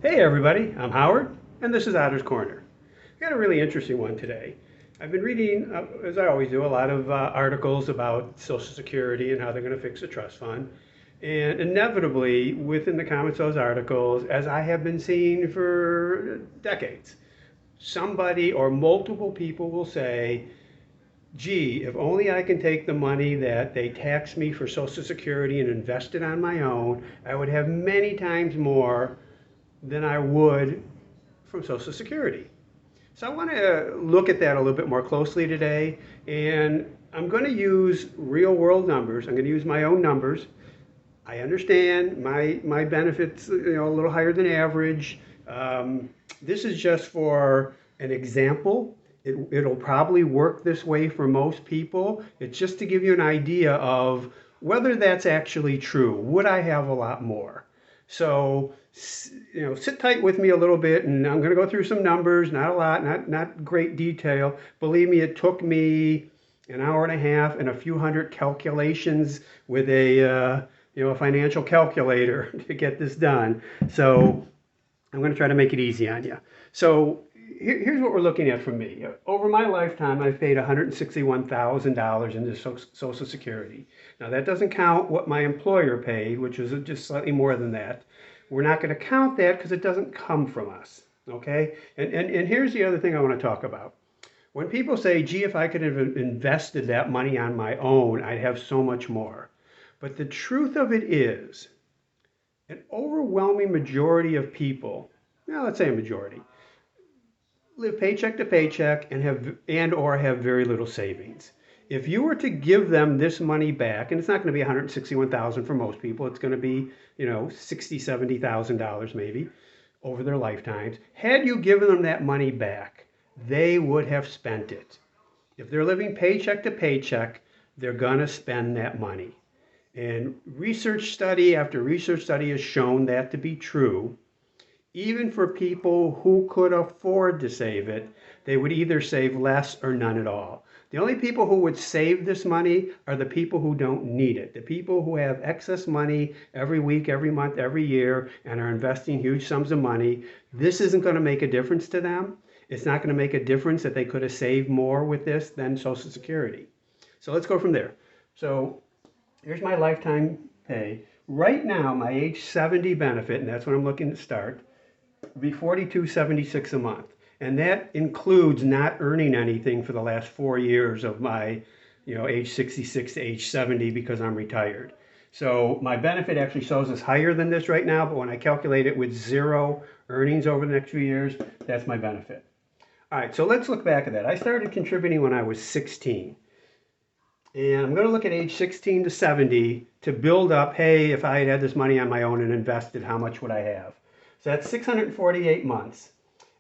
Hey everybody, I'm Howard, and this is Otter's Corner. I got a really interesting one today. I've been reading, as I always do, a lot of articles about Social Security and how they're going to fix the trust fund. And inevitably, within the comments of those articles, as I have been seeing for decades, somebody or multiple people will say, gee, if only I can take the money that they tax me for Social Security and invest it on my own, I would have many times more than I would from Social Security. So I want to look at that a little bit more closely today, and I'm going to use real world numbers. I'm going to use my own numbers. I understand my benefits, a little higher than average. This is just for an example. It'll probably work this way for most people. It's just to give you an idea of whether that's actually true. Would I have a lot more? So, sit tight with me a little bit, and I'm going to go through some numbers. Not a lot, not great detail. Believe me, it took me an hour and a half and a few hundred calculations with a financial calculator to get this done. So I'm going to try to make it easy on you. So here's what we're looking at from me. Over my lifetime, I've paid $161,000 into Social Security. Now that doesn't count what my employer paid, which was just slightly more than that. We're not going to count that because it doesn't come from us. Okay? And here's the other thing I want to talk about. When people say, gee, if I could have invested that money on my own, I'd have so much more. But the truth of it is, an overwhelming majority of people, now let's say a majority, live paycheck to paycheck and or have very little savings. If you were to give them this money back, and it's not going to be 161,000 for most people, it's going to be, 60, $70,000 maybe over their lifetimes. Had you given them that money back, they would have spent it. If they're living paycheck to paycheck, they're going to spend that money. And research study after research study has shown that to be true. Even for people who could afford to save it, they would either save less or none at all. The only people who would save this money are the people who don't need it. The people who have excess money every week, every month, every year, and are investing huge sums of money. This isn't going to make a difference to them. It's not going to make a difference that they could have saved more with this than Social Security. So let's go from there. So here's my lifetime pay. Right now, my age 70 benefit, and that's when I'm looking to start, would be $42.76 a month. And that includes not earning anything for the last 4 years of my, age 66 to age 70 because I'm retired. So my benefit actually shows us higher than this right now, but when I calculate it with zero earnings over the next few years, that's my benefit. All right, so let's look back at that. I started contributing when I was 16. And I'm going to look at age 16 to 70 to build up, hey, if I had this money on my own and invested, how much would I have? So that's 648 months.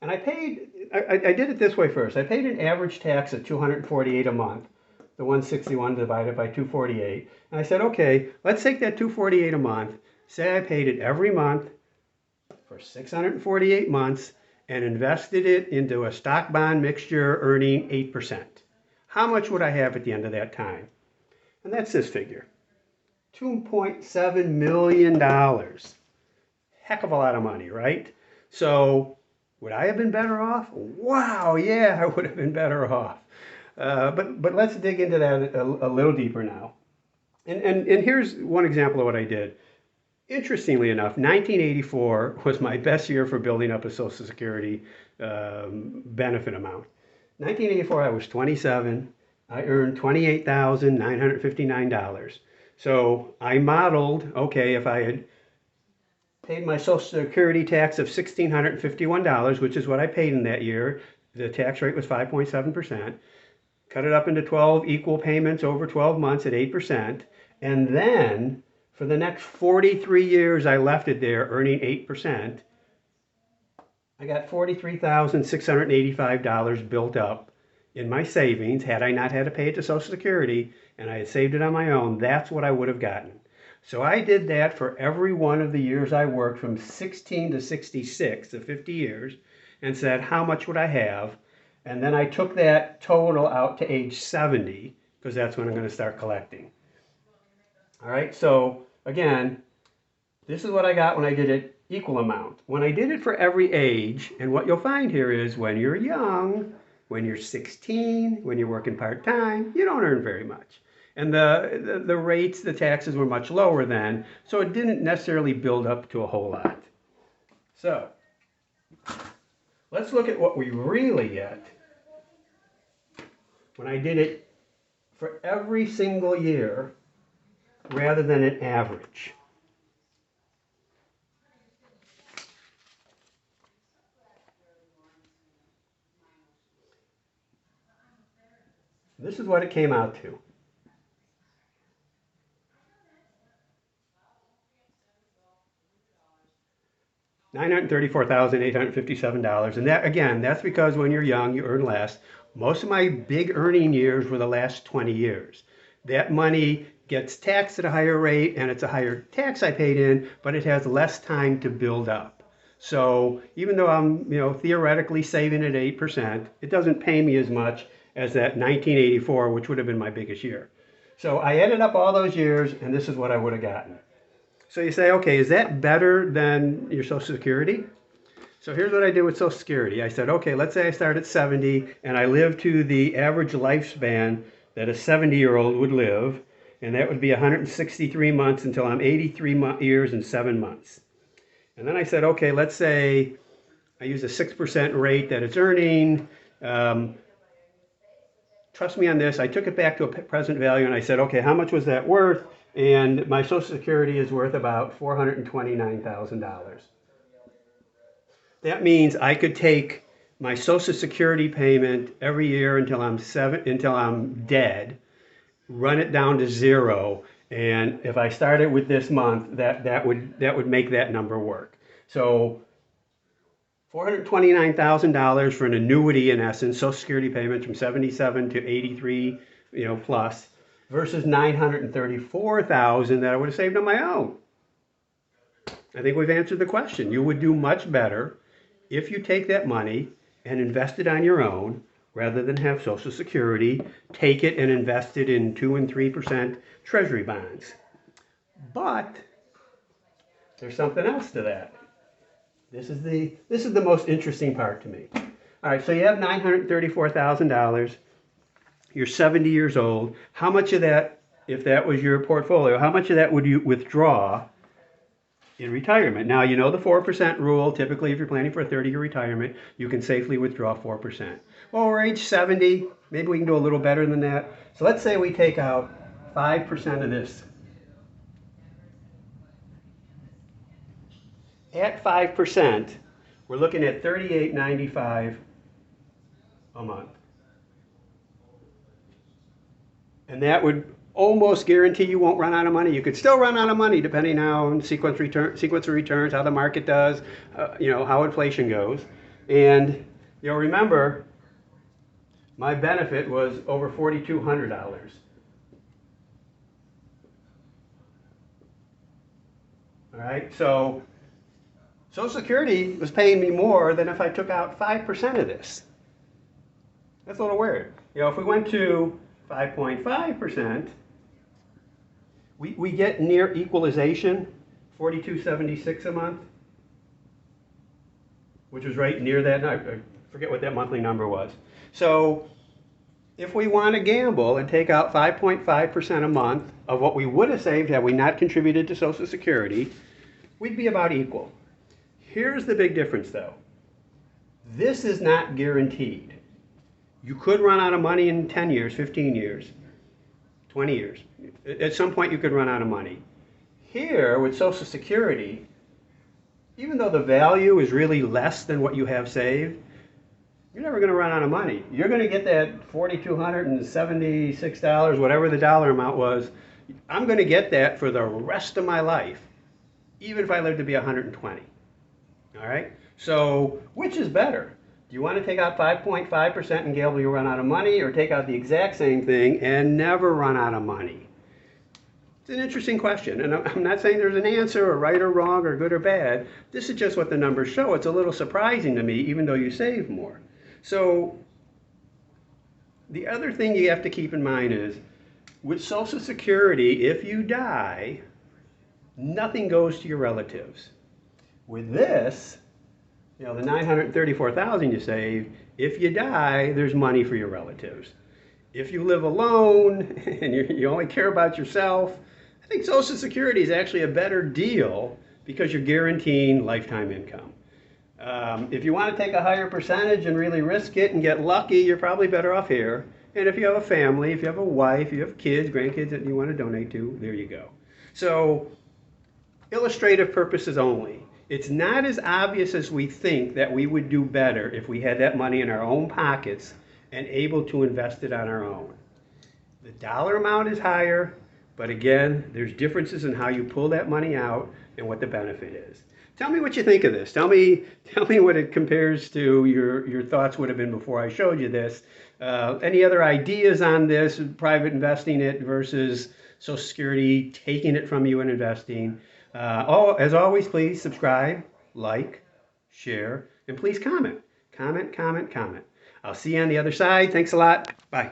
And I did it this way first. I paid an average tax of 248 a month, the 161 divided by 248. And I said, okay, let's take that 248 a month, say I paid it every month for 648 months and invested it into a stock bond mixture earning 8%. How much would I have at the end of that time? And that's this figure, $2.7 million. Heck of a lot of money, right? So would I have been better off? Wow, yeah, I would have been better off. But let's dig into that a little deeper now. And here's one example of what I did. Interestingly enough, 1984 was my best year for building up a Social Security benefit amount. 1984, I was 27. I earned $28,959. So I modeled, okay, if I had paid my Social Security tax of $1,651, which is what I paid in that year, the tax rate was 5.7%, cut it up into 12 equal payments over 12 months at 8%, and then for the next 43 years I left it there earning 8%, I got $43,685 built up in my savings. Had I not had to pay it to Social Security and I had saved it on my own, that's what I would have gotten. So I did that for every one of the years I worked from 16 to 66, the 50 years, and said, how much would I have? And then I took that total out to age 70 because that's when I'm going to start collecting. All right, so again, this is what I got when I did it equal amount. When I did it for every age, and what you'll find here is when you're young, when you're 16, when you're working part-time, you don't earn very much. And the rates, the taxes were much lower then, so it didn't necessarily build up to a whole lot. So, let's look at what we really get when I did it for every single year rather than an average. This is what it came out to. $934,857. And that, again, that's because when you're young, you earn less. Most of my big earning years were the last 20 years. That money gets taxed at a higher rate, and it's a higher tax I paid in, but it has less time to build up. So even though I'm, theoretically saving at 8%, it doesn't pay me as much as that 1984, which would have been my biggest year. So I added up all those years, and this is what I would have gotten. So you say, okay, is that better than your Social Security? So here's what I did with Social Security. I said, okay, let's say I start at 70 and I live to the average lifespan that a 70-year-old would live, and that would be 163 months until I'm 83 years and 7 months. And then I said, okay, let's say I use a 6% rate that it's earning. Trust me on this, I took it back to a present value and I said, okay, how much was that worth? And my Social Security is worth about $429,000. That means I could take my Social Security payment every year until I'm dead, run it down to zero, and if I started with this month, that would make that number work. So $429,000 for an annuity, in essence, Social Security payment from 77 to 83, plus, versus $934,000 that I would have saved on my own. I think we've answered the question. You would do much better if you take that money and invest it on your own rather than have Social Security, take it and invest it in 2 and 3% Treasury bonds. But there's something else to that. This is the most interesting part to me. All right, so you have $934,000. You're 70 years old. How much of that, if that was your portfolio, how much of that would you withdraw in retirement? Now, you know the 4% rule. Typically, if you're planning for a 30-year retirement, you can safely withdraw 4%. Well, we're age 70. Maybe we can do a little better than that. So let's say we take out 5% of this. At 5%, we're looking at $38.95 a month. And that would almost guarantee you won't run out of money. You could still run out of money depending on sequence of returns, how the market does, how inflation goes. And remember, my benefit was over $4,200. All right, so Social Security was paying me more than if I took out 5% of this. That's a little weird. If we went to 5.5%, we get near equalization, $42.76 a month, which was right near that. I forget what that monthly number was. So if we want to gamble and take out 5.5% a month of what we would have saved had we not contributed to Social Security, we'd be about equal. Here's the big difference, though. This is not guaranteed. You could run out of money in 10 years, 15 years, 20 years. At some point, you could run out of money. Here, with Social Security, even though the value is really less than what you have saved, you're never going to run out of money. You're going to get that $4,276, whatever the dollar amount was. I'm going to get that for the rest of my life, even if I live to be 120. All right? So, which is better? Do you want to take out 5.5% and gamble you'll run out of money, or take out the exact same thing and never run out of money? It's an interesting question, and I'm not saying there's an answer, or right or wrong, or good or bad. This is just what the numbers show. It's a little surprising to me, even though you save more. So the other thing you have to keep in mind is, with Social Security, if you die, nothing goes to your relatives. With this, the $934,000 you save, if you die, there's money for your relatives. If you live alone and you only care about yourself, I think Social Security is actually a better deal because you're guaranteeing lifetime income. If you want to take a higher percentage and really risk it and get lucky, you're probably better off here. And if you have a family, if you have a wife, you have kids, grandkids that you want to donate to, there you go. So, illustrative purposes only. It's not as obvious as we think that we would do better if we had that money in our own pockets and able to invest it on our own. The dollar amount is higher, but again, there's differences in how you pull that money out and what the benefit is. Tell me what you think of this. Tell me what it compares to your thoughts would have been before I showed you this. Any other ideas on this, private investing it versus Social Security taking it from you and investing? As always, please subscribe, like, share, and please comment. Comment. I'll see you on the other side. Thanks a lot. Bye.